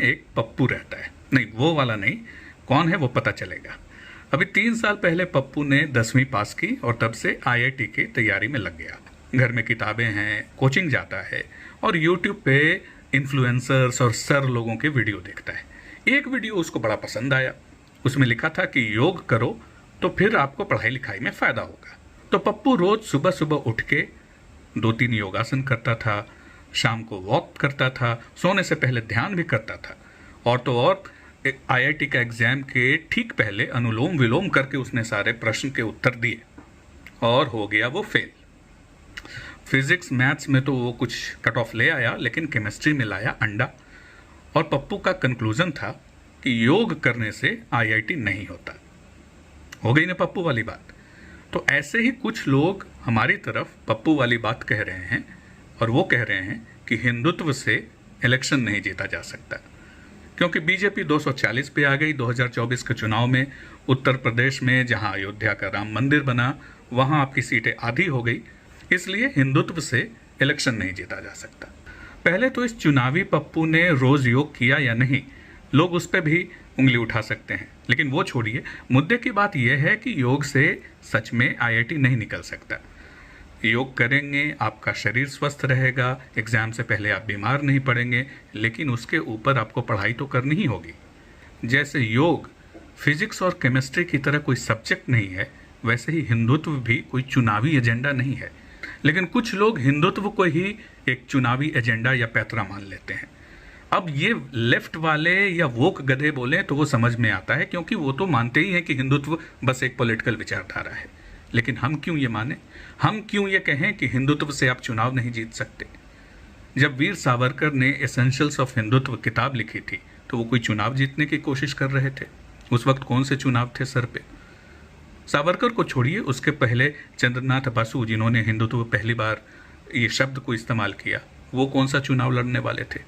एक पप्पू रहता है। नहीं, वो वाला नहीं, कौन है वो पता चलेगा। अभी 3 साल पहले पप्पू ने 10वीं पास की और तब से IIT की तैयारी में लग गया। घर में किताबें हैं, कोचिंग जाता है और यूट्यूब पे इन्फ्लुएंसर्स और सर लोगों के वीडियो देखता है। एक वीडियो उसको बड़ा पसंद आया। उसमें लिखा था कि योग करो तो फिर आपको पढ़ाई लिखाई में फ़ायदा होगा। तो पप्पू रोज़ सुबह सुबह उठ के 2-3 योगासन करता था, शाम को वॉक करता था, सोने से पहले ध्यान भी करता था। और तो और IIT का एग्ज़ाम के ठीक पहले अनुलोम विलोम करके उसने सारे प्रश्न के उत्तर दिए और हो गया वो फेल। फिजिक्स मैथ्स में तो वो कुछ कट ऑफ ले आया, लेकिन केमिस्ट्री में लाया अंडा। और पप्पू का कंक्लूजन था कि योग करने से IIT नहीं होता। हो गई ना पप्पू वाली बात। तो ऐसे ही कुछ लोग हमारी तरफ पप्पू वाली बात कह रहे हैं और वो कह रहे हैं कि हिंदुत्व से इलेक्शन नहीं जीता जा सकता, क्योंकि बीजेपी 240 पे आ गई 2024 के चुनाव में। उत्तर प्रदेश में जहां अयोध्या का राम मंदिर बना, वहां आपकी सीटें आधी हो गई, इसलिए हिंदुत्व से इलेक्शन नहीं जीता जा सकता। पहले तो इस चुनावी पप्पू ने रोज योग किया या नहीं, लोग उस पर भी उंगली उठा सकते हैं, लेकिन वो छोड़िए। मुद्दे की बात यह है कि योग से सच में IIT नहीं निकल सकता। योग करेंगे, आपका शरीर स्वस्थ रहेगा, एग्जाम से पहले आप बीमार नहीं पड़ेंगे, लेकिन उसके ऊपर आपको पढ़ाई तो करनी ही होगी। जैसे योग फिजिक्स और केमिस्ट्री की तरह कोई सब्जेक्ट नहीं है, वैसे ही हिंदुत्व भी कोई चुनावी एजेंडा नहीं है। लेकिन कुछ लोग हिंदुत्व को ही एक चुनावी एजेंडा या पैतरा मान लेते हैं। अब ये लेफ्ट वाले या वोक गधे बोले तो वो समझ में आता है, क्योंकि वो तो मानते ही हैं कि हिंदुत्व बस एक पॉलिटिकल विचारधारा है। लेकिन हम क्यों ये माने, हम क्यों ये कहें कि हिंदुत्व से आप चुनाव नहीं जीत सकते। जब वीर सावरकर ने एसेंशियल्स ऑफ हिंदुत्व किताब लिखी थी तो वो कोई चुनाव जीतने की कोशिश कर रहे थे। उस वक्त कौन से चुनाव थे सर पे। सावरकर को छोड़िए, उसके पहले चंद्रनाथ बसु जिन्होंने हिंदुत्व पहली बार ये शब्द को इस्तेमाल किया, वो कौन सा चुनाव लड़ने वाले थे।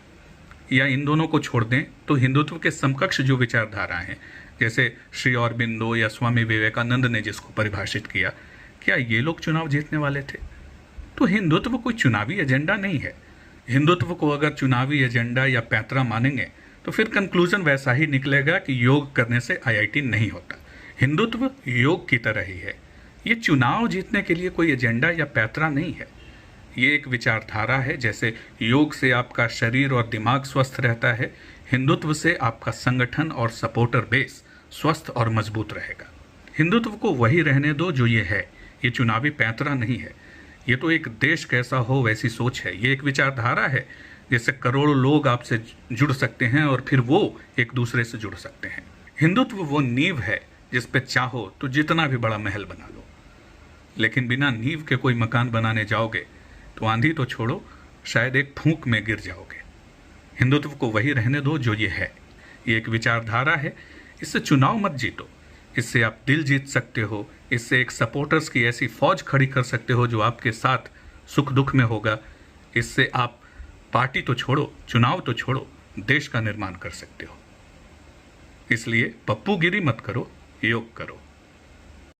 या इन दोनों को छोड़ दें तो हिंदुत्व के समकक्ष जो विचारधारा हैं, जैसे श्री अरबिंदो या स्वामी विवेकानंद ने जिसको परिभाषित किया, क्या ये लोग चुनाव जीतने वाले थे। तो हिंदुत्व कोई चुनावी एजेंडा नहीं है। हिंदुत्व को अगर चुनावी एजेंडा या पैतरा मानेंगे तो फिर कंक्लूजन वैसा ही निकलेगा कि योग करने से IIT नहीं होता। हिंदुत्व योग की तरह ही है, ये चुनाव जीतने के लिए कोई एजेंडा या पैतरा नहीं है। ये एक विचारधारा है। जैसे योग से आपका शरीर और दिमाग स्वस्थ रहता है, हिंदुत्व से आपका संगठन और सपोर्टर बेस स्वस्थ और मजबूत रहेगा। हिंदुत्व को वही रहने दो जो ये है, ये चुनावी पैतरा नहीं है। ये तो एक देश कैसा हो वैसी सोच है। ये एक विचारधारा है, जिससे करोड़ों लोग आपसे जुड़ सकते हैं और फिर वो एक दूसरे से जुड़ सकते हैं। हिंदुत्व वो नींव है जिस पे चाहो तो जितना भी बड़ा महल बना लो, लेकिन बिना नींव के कोई मकान बनाने जाओगे तो आंधी तो छोड़ो, शायद एक फूंक में गिर जाओगे। हिंदुत्व को वही रहने दो जो ये है। ये एक विचारधारा है, इससे चुनाव मत जीतो। इससे आप दिल जीत सकते हो, इससे एक सपोर्टर्स की ऐसी फौज खड़ी कर सकते हो जो आपके साथ सुख दुख में होगा। इससे आप पार्टी तो छोड़ो, चुनाव तो छोड़ो, देश का निर्माण कर सकते हो। इसलिए पप्पूगिरी मत करो, योग करो।